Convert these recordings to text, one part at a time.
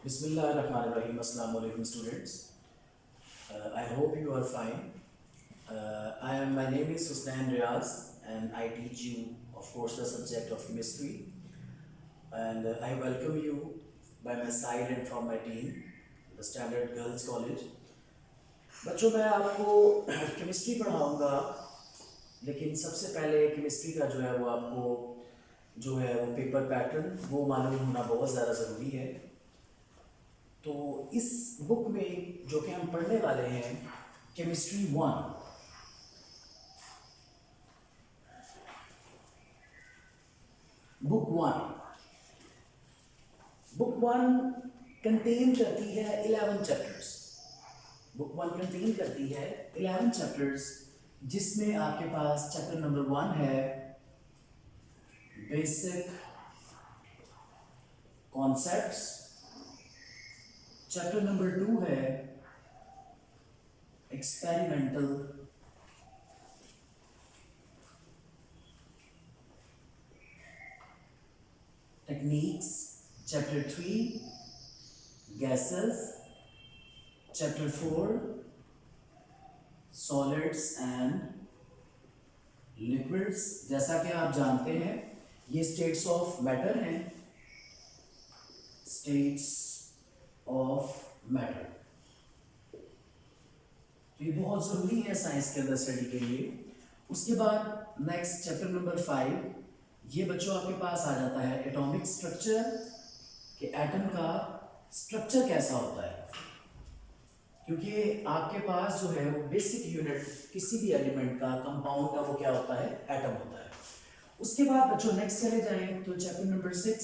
Bismillahirrahmanirrahim. Assalamu alaikum students. I hope you are fine. My name is Husnain Riaz and I teach you, of course, the subject of chemistry. And I welcome you by my side and from my team, the Standard Girls College. बच्चों मैं आपको chemistry पढ़ाऊंगा, लेकिन सबसे पहले chemistry का जो है वो आपको जो है वो पेपर पैटर्न वो मालूम होना बहुत ज़्यादा ज़रूरी है। तो इस बुक में जो कि हम पढ़ने वाले हैं केमिस्ट्री 1, बुक वन कंटेन करती है 11 चैप्टर्स। बुक 1 कंटेन करती है 11 चैप्टर्स, जिसमें आपके पास चैप्टर नंबर 1 है बेसिक कॉन्सेप्ट्स, चैप्टर नंबर 2 है experimental techniques, chapter 3 gases, chapter 4 solids and liquids. जैसा कि आप जानते हैं ये स्टेट्स ऑफ मैटर हैं, स्टेट्स ऑफ मैटर। तो ये बहुत ज़रूरी है साइंस के अंदर स्टडी के लिए। उसके बाद नेक्स्ट चैप्टर नंबर 5, ये बच्चों आपके पास आ जाता है एटॉमिक स्ट्रक्चर, कि एटम का स्ट्रक्चर कैसा होता है, क्योंकि आपके पास जो है वो बेसिक यूनिट किसी भी एलिमेंट का, कंपाउंड का, वो क्या होता है, एटम होता है। उसके बाद बच्चों नेक्स्ट चले जाएं तो चैप्टर नंबर 6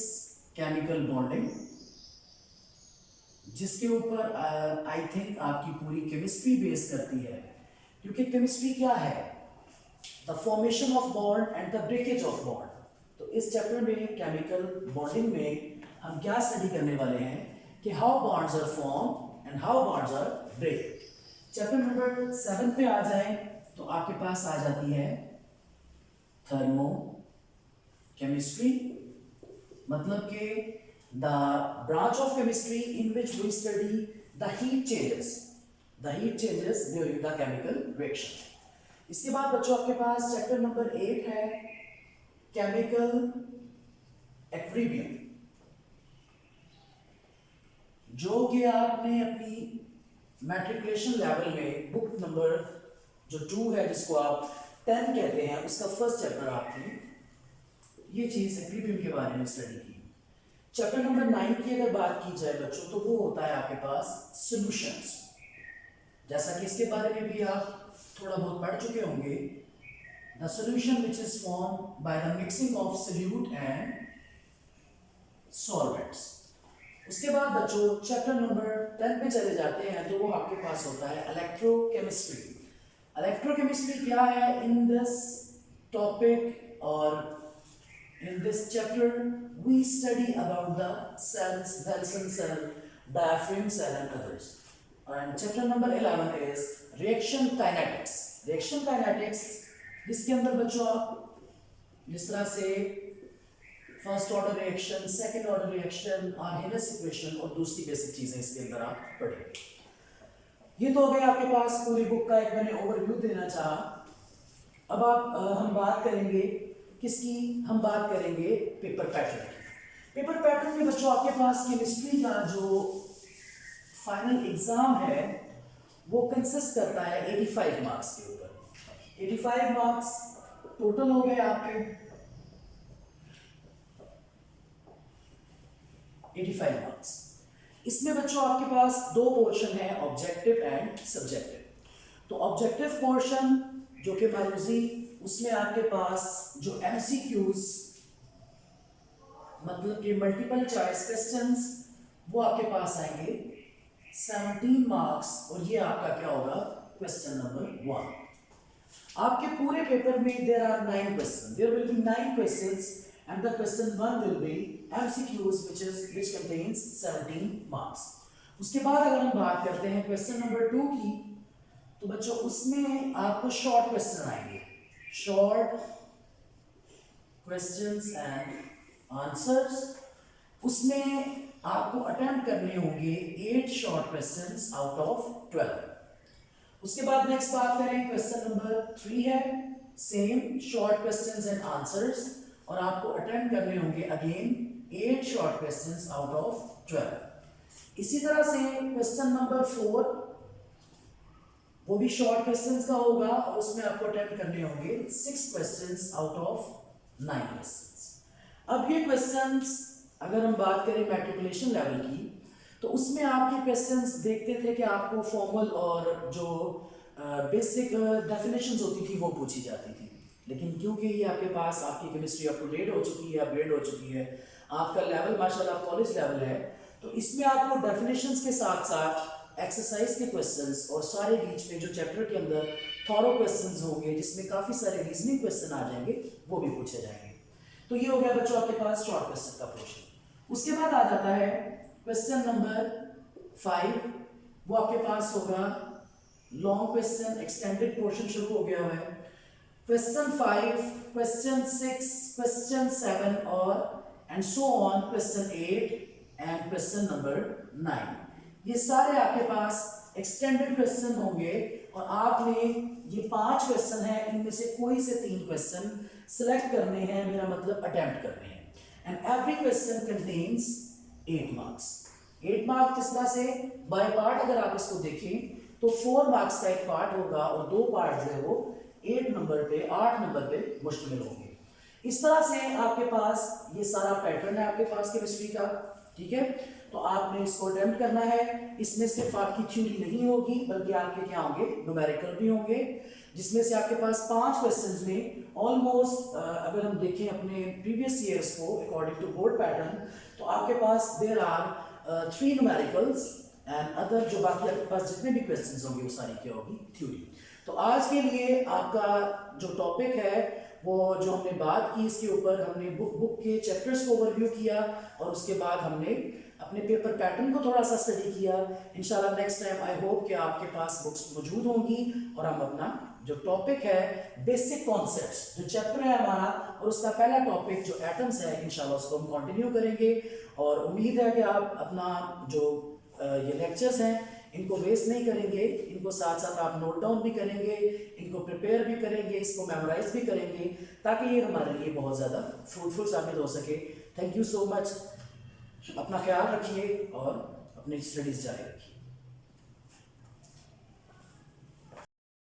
केमिकल बॉन्डिंग, जिसके ऊपर आई थिंक आपकी पूरी केमिस्ट्री बेस करती है। क्योंकि केमिस्ट्री क्या है, the formation of bond and the breakage of bond. तो इस चैप्टर में केमिकल बॉन्डिंग में हम क्या स्टडी करने वाले हैं कि how bonds are form and how bonds are break. Chapter number 7 पे आ जाए तो आपके पास आ जाती है थर्मो केमिस्ट्री, मतलब कि the branch of chemistry in which we study the heat changes during the chemical reaction. इसके बाद बच्चों आपके पास चैप्टर नंबर 8 है केमिकल एक्विलिब्रियम, जो कि आपने अपनी मैट्रिकुलेशन लेवल में बुक नंबर जो 2 है, जिसको आप 10 कहते हैं, उसका फर्स्ट चैप्टर आपने ये चीज एक्विलिब्रियम के बारे में स्टडी की। चैप्टर नंबर 9 की अगर बात की जाए बच्चों, तो वो होता है आपके पास सॉल्यूशंस। जैसा कि इसके बारे में भी आप थोड़ा बहुत पढ़ चुके होंगे, the solution which is form by the mixing of solute and solvents. उसके बाद बच्चों चैप्टर नंबर 10 पे चले जाते हैं तो वो आपके पास होता है इलेक्ट्रोकेमिस्ट्री। इलेक्ट्रोकेमिस्ट्री क्या है, इन दिस टॉपिक और in this chapter we study about the cells, Wilson cell, diaphragm cell and others. And chapter number 11 is reaction kinetics। reaction kinetics जिसके अंदर बच्चों आप जिस तरह से first order reaction, second order reaction, Arrhenius equation और दूसरी बेसिक चीजें इसके अंदर आप पढ़ेंगे। ये तो हो गया आपके पास पूरी बुक का एक मैंने ओवरव्यू देना चाहा। अब हम बात करेंगे किसकी, हम बात करेंगे पेपर पैटर्न की। पेपर पैटर्न में बच्चों आपके पास केमिस्ट्री का जो फाइनल एग्जाम है वो कंसिस्ट करता है 85 मार्क्स के ऊपर। 85 मार्क्स टोटल हो गए आपके 85 मार्क्स। इसमें बच्चों आपके पास दो पोर्शन है, ऑब्जेक्टिव एंड सब्जेक्टिव। तो ऑब्जेक्टिव पोर्शन जो कि मारूजी, उसमें आपके पास जो MCQs मतलब कि मल्टीपल चॉइस क्वेश्चंस, वो आपके पास आएंगे 17 मार्क्स, और ये आपका क्या होगा, क्वेश्चन नंबर 1। आपके पूरे पेपर में there are 9 question, there will be 9 questions and the question 1 will be MCQs which contains 17 marks। उसके बाद अगर हम बात करते हैं क्वेश्चन नंबर 2 की, तो बच्चों उसमें आपको शॉर्ट क्वेश्चन आएंगे, शॉर्ट क्वेश्चंस एंड आंसर्स। उसमें आपको अटेम्प्ट करने होंगे 8 शॉर्ट क्वेश्चंस आउट ऑफ 12। उसके बाद नेक्स्ट बात करें, क्वेश्चन नंबर 3 है same short questions and answers, और आपको अटेम्प्ट करने होंगे again 8 short questions out of 12। इसी तरह से क्वेश्चन नंबर 4 वो भी शॉर्ट क्वेश्चंस का होगा और उसमें आपको अटेम्प्ट करने होंगे 6 क्वेश्चंस आउट ऑफ 9 क्वेश्चंस। अब ये क्वेश्चंस अगर हम बात करें मैट्रिकुलेशन लेवल की, तो उसमें आपके क्वेश्चंस देखते थे कि आपको फॉर्मल और जो बेसिक डेफिनेशंस होती थी वो पूछी जाती थी, लेकिन क्योंकि ये आपके पास आपकी केमिस्ट्री अप टू डेट हो चुकी है, अपग्रेड हो चुकी है, आपका लेवल माशाल्लाह कॉलेज लेवल है, तो इसमें आपको डेफिनेशंस के साथ साथ एक्सरसाइज के क्वेश्चंस और सारे बीच में जो चैप्टर के अंदर थॉरो क्वेश्चंस होंगे जिसमें काफ़ी सारे रीजनिंग क्वेश्चन आ जाएंगे वो भी पूछे जाएंगे। तो ये हो गया बच्चों आपके पास शॉर्ट क्वेश्चन का पोर्शन। उसके बाद आ जाता है क्वेश्चन नंबर 5, वो आपके पास होगा लॉन्ग क्वेश्चन, एक्सटेंडेड पोर्शन शुरू हो गया है। क्वेश्चन 5, क्वेश्चन 6, क्वेश्चन 7 और and so on, question 8 and question number 9, ये सारे आपके पास एक्सटेंडेड क्वेश्चन होंगे और आपने ये 5 क्वेश्चन है, इनमें से कोई से 3 क्वेश्चन सिलेक्ट करने हैं, मेरा मतलब अटेम्प्ट करने हैं, and every question contains 8 marks. 8 marks किस तरह से, बाय पार्ट अगर आप इसको देखें तो 4 मार्क्स का एक पार्ट होगा और 2 पार्ट जो है वो 8 नंबर पे मुश्तमिल होंगे। इस तरह से आपके पास ये सारा पैटर्न है आपके पास केमिस्ट्री का, ठीक है। तो आपने इसको अटेम्प्ट करना है। इसमें सिर्फ आपकी थ्योरी नहीं होगी बल्कि आपके क्या होंगे, न्यूमेरिकल भी होंगे, जिसमें से आपके पास 5 क्वेश्चंस में ऑलमोस्ट अगर हम देखें अपने प्रीवियस ईयर्स को अकॉर्डिंग टू बोर्ड पैटर्न, तो आपके पास there are 3 numericals and other जो बाकी आपके पास जितने भी क्वेश्चंस होंगे वो सारी क्या होगी, थ्योरी। तो आज के लिए आपका जो टॉपिक है वो जो हमने बात की, इसके ऊपर हमने बुक के चैप्टर्स को ओवरव्यू किया और उसके बाद हमने अपने पेपर पैटर्न को थोड़ा सा स्टडी किया। इंशाल्लाह नेक्स्ट टाइम आई होप कि आपके पास बुक्स मौजूद होंगी और हम अपना जो टॉपिक है बेसिक कॉन्सेप्ट्स जो चैप्टर है हमारा और उसका पहला टॉपिक जो एटम्स है, इंशाल्लाह उसको हम कंटिन्यू करेंगे। और उम्मीद है कि आप अपना जो ये लेक्चर्स हैं इनको वेस्ट नहीं करेंगे, इनको साथ साथ आप नोट डाउन भी करेंगे, इनको प्रिपेयर भी करेंगे, इसको मेमोराइज भी करेंगे, ताकि ये हमारे लिए बहुत ज़्यादा फ्रूटफुल साबित हो सके। थैंक यू सो मच, अपना ख्याल रखिए और अपनी स्टडीज़ जारी रखिए।